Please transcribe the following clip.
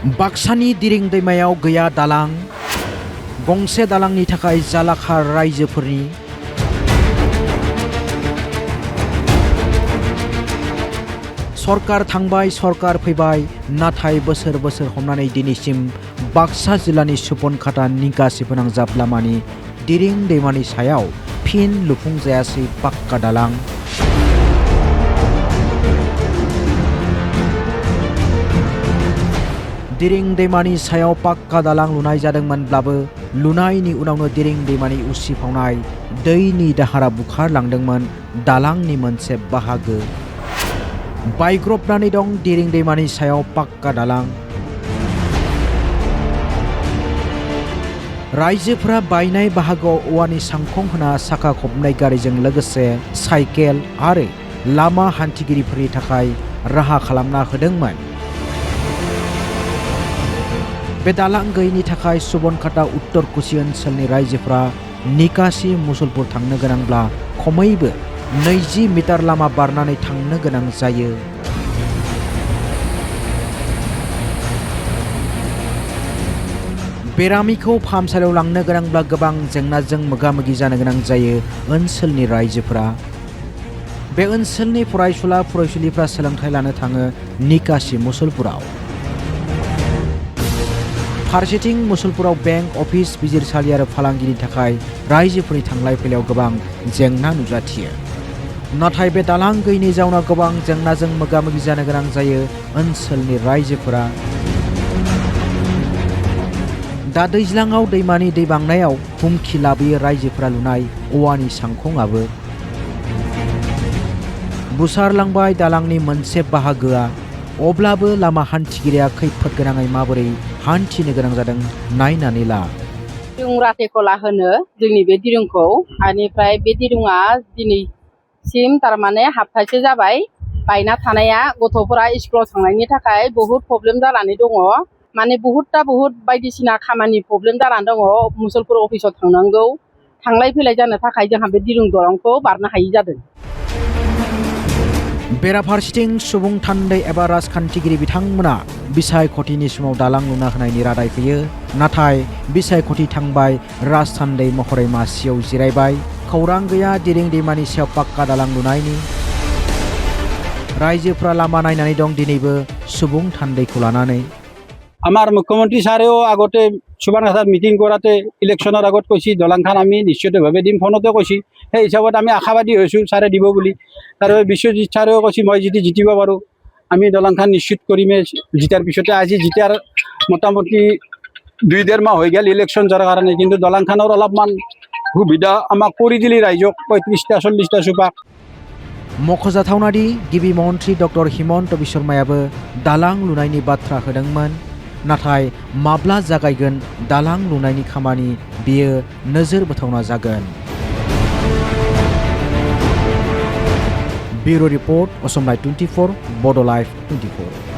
बाक्सानि दिरिं दैमायाव गैया दालां, गंसे दालांनि थाखाय जालाखार रायजोफोरनि सरकार थांबाय सरकार फैबाय नाथाय बोसोर बोसोर हमनानै दिनैसिम बाक्सा जिल्लानि सुबनखाता निकासि फोनांजाब लामानि दिरिं दैमानि सायाव फिन लुफुंजायासै पाक्का दालां। दिरिं दैमानि सायाव पाक्का दालां लुनाय जादोंमोनब्लाबो लुनायनि उनावनो दिरिं दैमानि उसिफावनाय दैनि दाहारा बुखारलांदोंमोन दालांनि मोनसे बाहागो। बायग्रबनानै दं दिरिं दैमानि सायाव पाक्का दालां। रायजोफोरा बायनाय बाहागोआव औवानि सांखं होना साखा खबनाय गारिजों लोगोसे साइकेल आरो लामा हान्थिगिरिफोरनि थाखाय राहा खालामना होदोंमोन। बे दालां गैयैनि थाखाय सुबनखाता उत्तर कुसि ओनसोलनि रायजोफोरा निकासि मुसलपुर थांनो गोनांब्ला खमैबो 20 मिटार लामा बारनानै थांनो गोनां जायो। बेरामिखौ फाहामसालियाव लांनो गोनांब्ला गोबां जेंनाजों मोगा-मोगि जानो गोनां जायो ओनसोलनि रायजोफोरा। बे ओनसोलनि फरायसुला फरायसुलिफ्रा सोलोंथाइ लानो थाङो निकासि मुसलपुराव। फारसेथिं मुसलपुराव बेंक, अफिस, बिजिरसालि आरो फालांगिनि थाखाय रायजोफोरनि थांलाय फैलायाव गोबां जेंना नुजाथियो। नाथाय बे दालां गैयैनि जाउनाव गोबां जेंनाजों मोगा-मोगि जानो गोनां जायो ओनसोलनि रायजोफोरा। दा दैज्लाङाव दैमानि दै बांनायाव हुमखि लाबोयो रायजोफोरा लुनाय औवानि सांखंआबो। बुसारलांबाय दालांनि मोनसे बाहागोआ, अब्लाबो लामा हान्थिगिरिया खैफोद गोनाङै माबोरै हान्थिनो गोनां जादों नायनानै ला। दिरुं राखेखला होनो जोंनि बे दिरुंखौ, बेनिफ्राय बे दिरुङा दिनैसिम थारमाने हाबथासे जाबाय बायना थानाया। गथ'फोरा स्कुलाव थांनायनि थाखाय बहुद प्रब्लेम जानानै दङ। माने बहुद बायदिसिना खामानि प्रब्लेम जानानै दङ। मुसलपुर अफिसाव थांनांगौ, थांलाय फैलाय जानो थाखाय जोंहा बे दिरुं दलंखौ बारनो हायि जादों। बेराफारसेथिं सुबुं थान्दै एबा राजखान्थिगिरि बिथांमोना बिसायख'थिनि समाव दालां लुना होनायनि रादाय फैयो। नाथाय बिसायख'थि थांबाय, राजथान्दै महरै मासियाव जिरायबाय। खौरां गैया दिरिं दैमानि सायाव पाक्का दालां लुनायनि। रायजोफ्रा लामा नायनानै दं दिनैबो सुबुं थान्दैखौ लानानै। আমার মুখ্যমন্ত্রী স্যারেও আগতে সুবানখাতাত মিটিং কৰাতে ইলেকশ্যনৰ আগত কৈছি দলংখান আমি নিশ্চিতভাৱে দিম, ফোনতে কৈছি। সেই হিচাপত আমি আশাবাদী হৈছোঁ ছাৰে দিব বুলি। আৰু বিশ্বজিৎ ছাৰেও কৈছি মই যদি জিতিব পাৰোঁ আমি দলংখান নিশ্চিত কৰিমেই। জিতাৰ পিছতে আজি জিতাৰ মোটামুটি 2-1.5 মাহ হৈ গ'ল ইলেকশ্যন যোৱাৰ কাৰণে, কিন্তু দলংখানৰ অলপমান সুবিধা আমাক কৰি দিলি ৰাইজক 35টা-40টা চুপাক। मख'जाथावनादि गिबि मन्त्रि डक्टर हिमन्त बिश्व शर्मायाबो दालां लुनायनि बाथ्रा होदोंमोन। नाथाय माब्ला जागायगोन दालां लुनायनि खामानि, बेयो नोजोर बोथावना जागोन। ब्युरो रिपर्ट असम लाइभ 24, बड' लाइभ 24।